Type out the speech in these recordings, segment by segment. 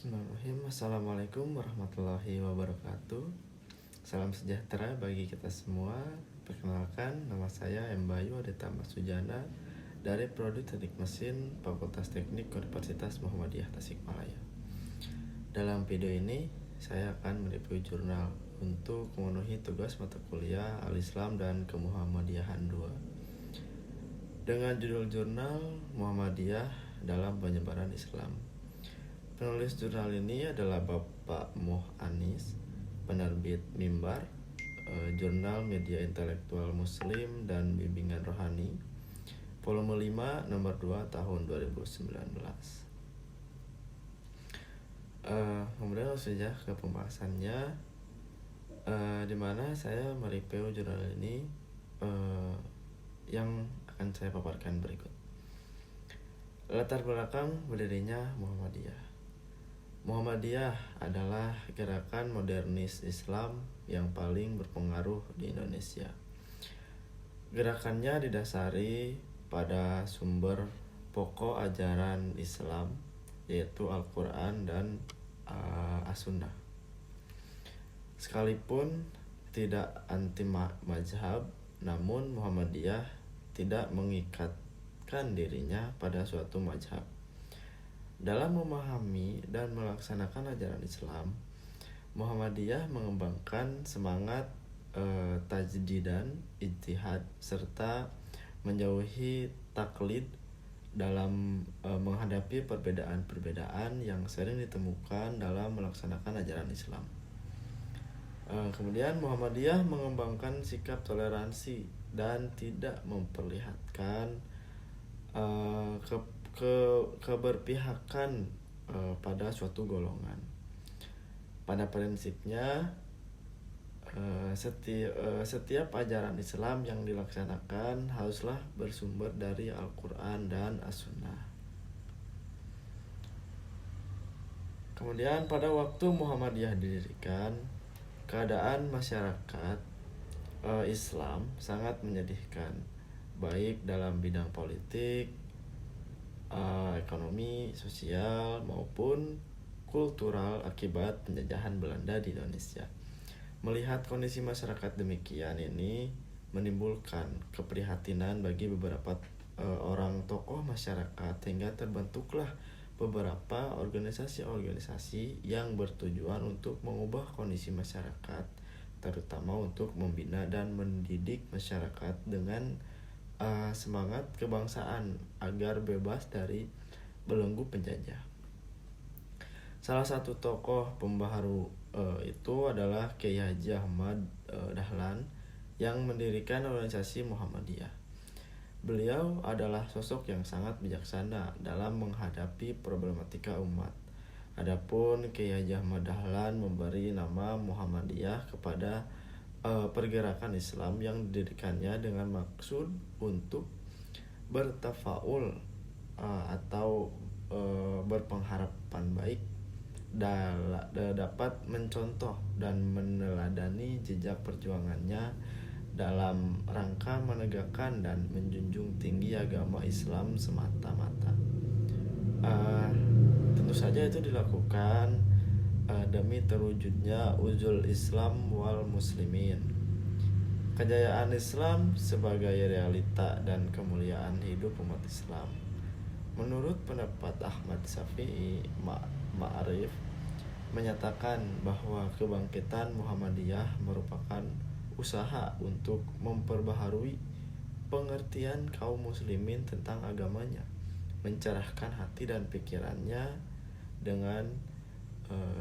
Bismillahirrahmanirrahim. Assalamualaikum warahmatullahi wabarakatuh. Salam sejahtera bagi kita semua. Perkenalkan, nama saya M. Bayu Aditama Sujana dari Prodi Teknik Mesin Fakultas Teknik Universitas Muhammadiyah Tasikmalaya. Dalam video ini, saya akan mereview jurnal untuk memenuhi tugas mata kuliah Al-Islam dan Kemuhammadiyahan 2 dengan judul jurnal Muhammadiyah dalam Penyebaran Islam. Penulis jurnal ini adalah Bapak Moh Anis, penerbit Mimbar, Jurnal Media Intelektual Muslim dan Bimbingan Rohani, volume 5, nomor 2, tahun 2019. Kemudian langsung saja ke pembahasannya, di mana saya mereview jurnal ini yang akan saya paparkan berikut. Latar belakang berdirinya Muhammadiyah. Muhammadiyah adalah gerakan modernis Islam yang paling berpengaruh di Indonesia. Gerakannya didasari pada sumber pokok ajaran Islam, yaitu Al-Quran dan As-Sunnah. Sekalipun tidak anti mazhab, namun Muhammadiyah tidak mengikatkan dirinya pada suatu mazhab. Dalam memahami dan melaksanakan ajaran Islam, Muhammadiyah mengembangkan semangat tajdidan, ijtihad, serta menjauhi taklid dalam menghadapi perbedaan-perbedaan yang sering ditemukan dalam melaksanakan ajaran Islam. Kemudian Muhammadiyah mengembangkan sikap toleransi dan tidak memperlihatkan keberpihakan pada suatu golongan. Pada prinsipnya, setiap ajaran Islam yang dilaksanakan haruslah bersumber dari Al-Quran dan As-Sunnah. Kemudian pada waktu Muhammadiyah didirikan, keadaan masyarakat Islam sangat menyedihkan, baik dalam bidang politik, ekonomi, sosial, maupun kultural akibat penjajahan Belanda di Indonesia. Melihat kondisi masyarakat demikian ini menimbulkan keprihatinan bagi beberapa orang tokoh masyarakat, hingga terbentuklah beberapa organisasi-organisasi yang bertujuan untuk mengubah kondisi masyarakat, terutama untuk membina dan mendidik masyarakat dengan semangat kebangsaan agar bebas dari belenggu penjajah. Salah satu tokoh pembaharu itu adalah Kiai Haji Ahmad Dahlan yang mendirikan organisasi Muhammadiyah. Beliau adalah sosok yang sangat bijaksana dalam menghadapi problematika umat. Adapun Kiai Haji Ahmad Dahlan memberi nama Muhammadiyah kepada pergerakan Islam yang didirikannya dengan maksud untuk bertafaul atau berpengharapan baik dapat mencontoh dan meneladani jejak perjuangannya dalam rangka menegakkan dan menjunjung tinggi agama Islam semata-mata. Tentu saja itu dilakukan demi terwujudnya uzul Islam wal muslimin, kejayaan Islam sebagai realita dan kemuliaan hidup umat Islam. Menurut pendapat Ahmad Syafi'i Ma'arif menyatakan bahwa kebangkitan Muhammadiyah merupakan usaha untuk memperbaharui pengertian kaum muslimin tentang agamanya, mencerahkan hati dan pikirannya dengan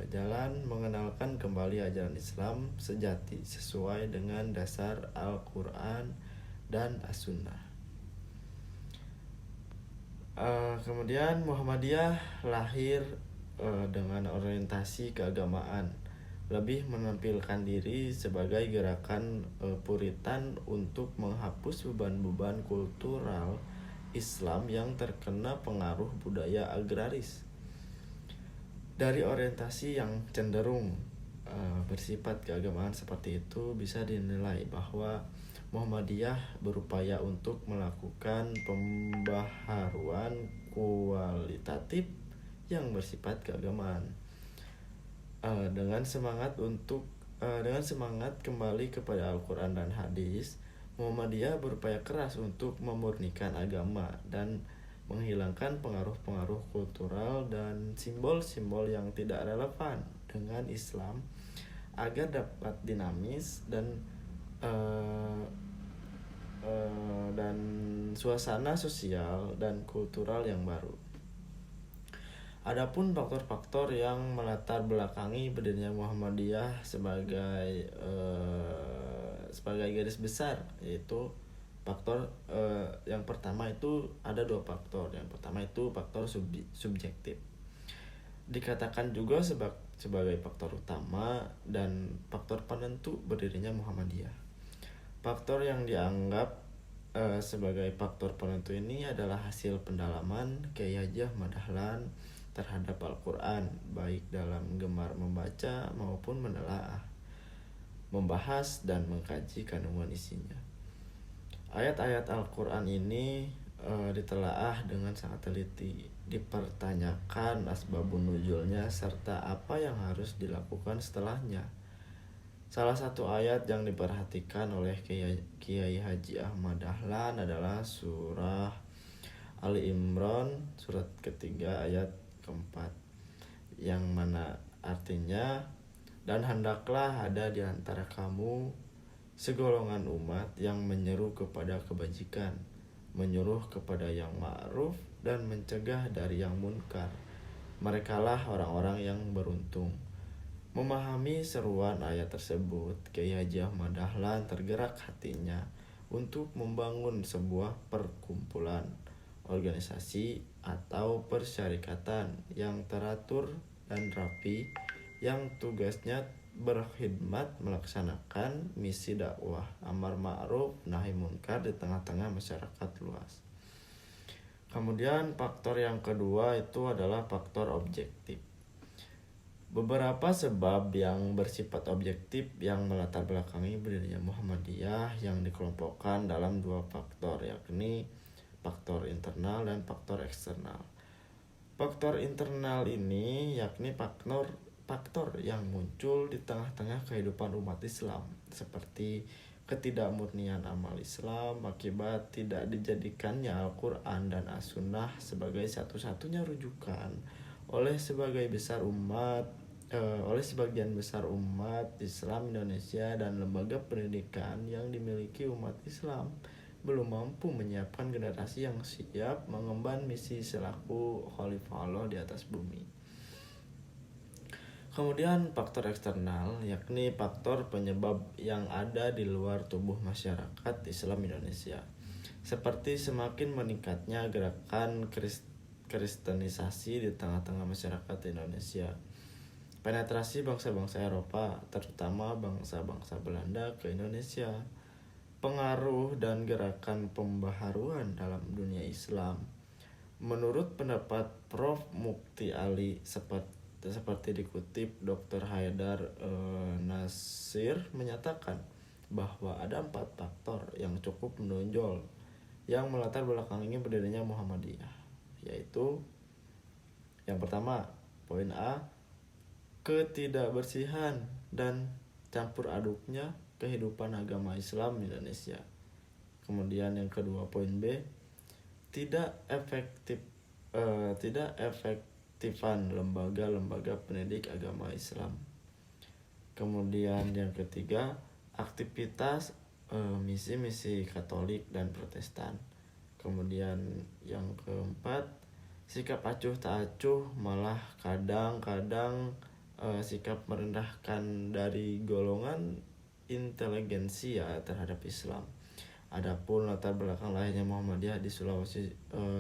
jalan mengenalkan kembali ajaran Islam sejati sesuai dengan dasar Al-Quran dan As-Sunnah. Kemudian Muhammadiyah lahir dengan orientasi keagamaan, lebih menampilkan diri sebagai gerakan Puritan untuk menghapus beban-beban kultural Islam yang terkena pengaruh budaya agraris. Dari orientasi yang cenderung bersifat keagamaan seperti itu, bisa dinilai bahwa Muhammadiyah berupaya untuk melakukan pembaharuan kualitatif yang bersifat keagamaan. dengan semangat kembali kepada Al-Quran dan hadis, Muhammadiyah berupaya keras untuk memurnikan agama dan menghilangkan pengaruh-pengaruh kultural dan simbol-simbol yang tidak relevan dengan Islam agar dapat dinamis eh, dan suasana sosial dan kultural yang baru. Adapun faktor-faktor yang melatar belakangi berdirinya Muhammadiyah sebagai garis besar, yaitu faktor yang pertama itu ada dua faktor. Yang pertama itu faktor subjektif, dikatakan juga sebagai faktor utama dan faktor penentu berdirinya Muhammadiyah. Faktor yang dianggap sebagai faktor penentu ini adalah hasil pendalaman Kiai Haji Ahmad Dahlan terhadap Al-Quran, baik dalam gemar membaca maupun menelaah, membahas dan mengkaji kandungan isinya. Ayat-ayat Al-Quran ini ditelaah dengan sangat teliti, dipertanyakan asbabun nuzulnya serta apa yang harus dilakukan setelahnya. Salah satu ayat yang diperhatikan oleh Kiai Haji Ahmad Dahlan adalah surah Ali Imran surat ketiga ayat keempat, yang mana artinya, dan hendaklah ada di antara kamu segolongan umat yang menyeru kepada kebajikan, menyuruh kepada yang ma'ruf dan mencegah dari yang munkar. Merekalah orang-orang yang beruntung. Memahami seruan ayat tersebut, Kiai Haji Ahmad Dahlan tergerak hatinya untuk membangun sebuah perkumpulan, organisasi atau persyarikatan yang teratur dan rapi, yang tugasnya berkhidmat melaksanakan misi dakwah amar ma'ruf nahi munkar di tengah-tengah masyarakat luas. Kemudian faktor yang kedua itu adalah faktor objektif. Beberapa sebab yang bersifat objektif yang melatar belakangi berdirinya Muhammadiyah yang dikelompokkan dalam dua faktor, yakni faktor internal dan faktor eksternal. Faktor internal ini yakni faktor yang muncul di tengah-tengah kehidupan umat Islam, seperti ketidakmurnian amal Islam akibat tidak dijadikannya Al-Quran dan As-Sunnah sebagai satu-satunya rujukan oleh sebagian besar umat Islam Indonesia, dan lembaga pendidikan yang dimiliki umat Islam belum mampu menyiapkan generasi yang siap mengemban misi selaku khalifah Allah di atas bumi. Kemudian faktor eksternal yakni faktor penyebab yang ada di luar tubuh masyarakat Islam Indonesia, seperti semakin meningkatnya gerakan kristenisasi di tengah-tengah masyarakat Indonesia, penetrasi bangsa-bangsa Eropa, terutama bangsa-bangsa Belanda ke Indonesia, pengaruh dan gerakan pembaharuan dalam dunia Islam. Menurut pendapat Prof. Mukti Ali, seperti dikutip Dr. Haidar Nasir menyatakan bahwa ada 4 faktor yang cukup menonjol yang melatar belakangi berdirinya Muhammadiyah, yaitu yang pertama, poin A, ketidakbersihan dan campur aduknya kehidupan agama Islam di Indonesia. Kemudian yang kedua, poin B, tidak efektifan lembaga-lembaga pendidik agama Islam. Kemudian yang ketiga, aktivitas misi-misi Katolik dan Protestan. Kemudian yang keempat, sikap acuh tak acuh, malah kadang-kadang sikap merendahkan dari golongan inteligensia terhadap Islam. Adapun latar belakang lahirnya Muhammadiyah di Sulawesi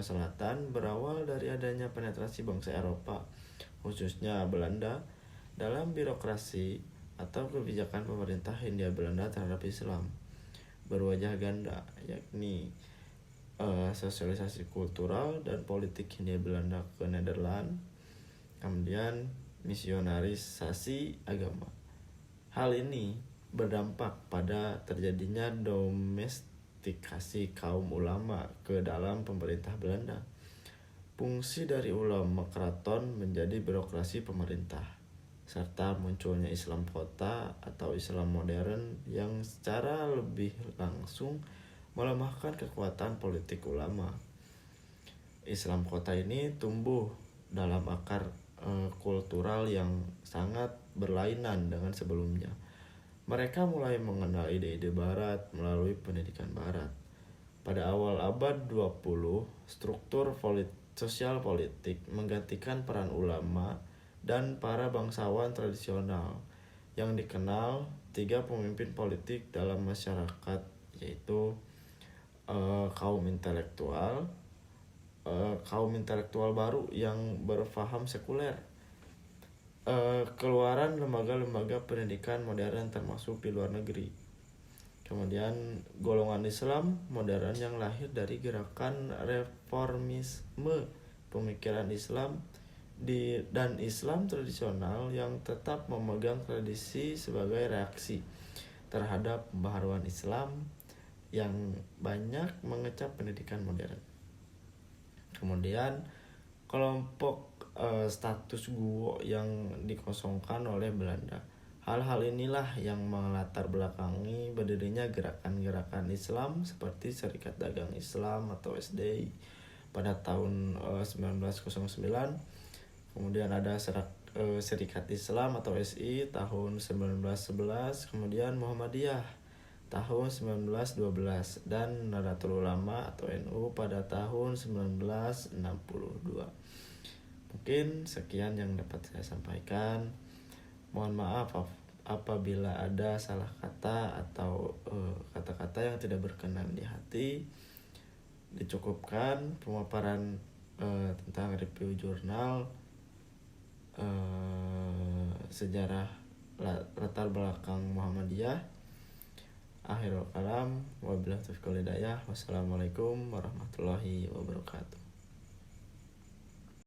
Selatan berawal dari adanya penetrasi bangsa Eropa, khususnya Belanda, dalam birokrasi atau kebijakan pemerintah Hindia Belanda terhadap Islam berwajah ganda, yakni sosialisasi kultural dan politik Hindia Belanda ke Nederland, kemudian misionarisasi agama. Hal ini berdampak pada terjadinya domestikasi kaum ulama ke dalam pemerintah Belanda. Fungsi dari ulama keraton menjadi birokrasi pemerintah. serta munculnya Islam kota atau Islam modern yang secara lebih langsung melemahkan kekuatan politik ulama. Islam kota ini tumbuh dalam akar kultural yang sangat berlainan dengan sebelumnya. Mereka mulai mengenal ide-ide barat melalui pendidikan barat. Pada awal abad 20, struktur sosial politik menggantikan peran ulama dan para bangsawan tradisional yang dikenal tiga pemimpin politik dalam masyarakat, yaitu kaum intelektual baru yang berfaham sekuler, keluaran lembaga-lembaga pendidikan modern termasuk di luar negeri. Kemudian golongan Islam modern yang lahir dari gerakan reformisme pemikiran Islam dan Islam tradisional yang tetap memegang tradisi sebagai reaksi terhadap pembaharuan Islam yang banyak mengecap pendidikan modern. Kemudian kelompok status quo yang dikosongkan oleh Belanda. Hal-hal inilah yang melatar belakangi berdirinya gerakan-gerakan Islam seperti Serikat Dagang Islam atau SDI pada tahun 1909. Kemudian ada Serikat Islam atau SI tahun 1911, kemudian Muhammadiyah tahun 1912 dan Nahdlatul Ulama atau NU pada tahun 1962. Mungkin sekian yang dapat saya sampaikan. Mohon maaf apabila ada salah kata atau kata-kata yang tidak berkenan di hati. Dicukupkan pemaparan tentang review jurnal sejarah latar belakang Muhammadiyah. Akhirul kalam, wabillahi taufiq wal hidayah. Wassalamualaikum warahmatullahi wabarakatuh.